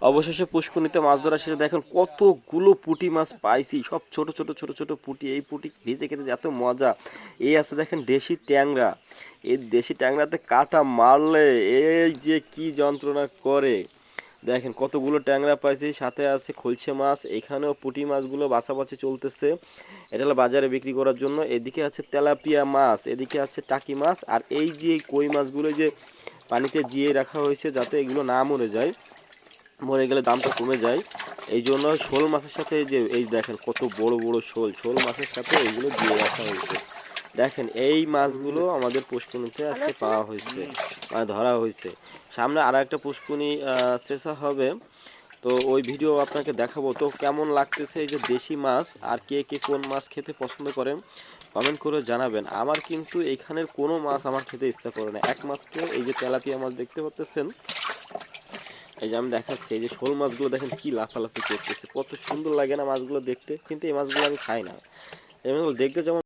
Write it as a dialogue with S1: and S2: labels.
S1: অবশেষে পুষ্করণীতে মাছ ধরা শেষে দেখেন কতগুলো পুঁটি মাছ পাইছি, সব ছোট ছোট ছোট ছোট পুঁটি। এই পুঁটি ভেজে খেতে এত মজা। এই আছে দেখেন দেশি ট্যাংরা, এই দেশি ট্যাংরাতে কাঁটা মারলে এই যে কি যন্ত্রণা করে। দেখেন কতগুলো ট্যাংরা পাইছি, সাথে আছে খলছে মাছ। এখানেও পুঁটি মাছগুলো বাছাবাছি চলতেছে, এটা হলো বাজারে বিক্রি করার জন্য। এদিকে আছে তেলাপিয়া মাছ, এদিকে আছে টাকি মাছ, আর এই যে কই মাছগুলো যে পানিতে জিয়ে রাখা হয়েছে যাতে এগুলো না মরে যায়, মরে গেলে দামটা কমে যায়। এই জন্য শোল মাছের সাথে এই যে এই দেখেন কত বড় বড় শোল, শোল মাছের সাথে এইগুলো দিয়ে রাখা হয়েছে। দেখেন এই মাছগুলো আমাদের পুষ্করণীতে আজকে পাওয়া হয়েছে, মানে ধরা হয়েছে। সামনে আর একটা পুষ্করণী চেষা হবে, তো ওই ভিডিও আপনাকে দেখাবো। তো কেমন লাগতেছে এই যে দেশি মাছ, আর কে কে কোন মাছ খেতে পছন্দ করেন কমেন্ট করে জানাবেন। আমার কিন্তু এখানের কোনো মাছ আমার খেতে ইচ্ছা করে না, একমাত্র এই যে তেলাপিয়া মাছ দেখতে পাচ্ছেন, এই যে আমি দেখাচ্ছি। এই যে শোল মাছগুলো দেখেন কি লাফালাফি করতেছে, কত সুন্দর লাগে না মাছগুলো দেখতে। কিন্তু এই মাছগুলো আমি খাই না, এই মাছগুলো দেখতে যেমন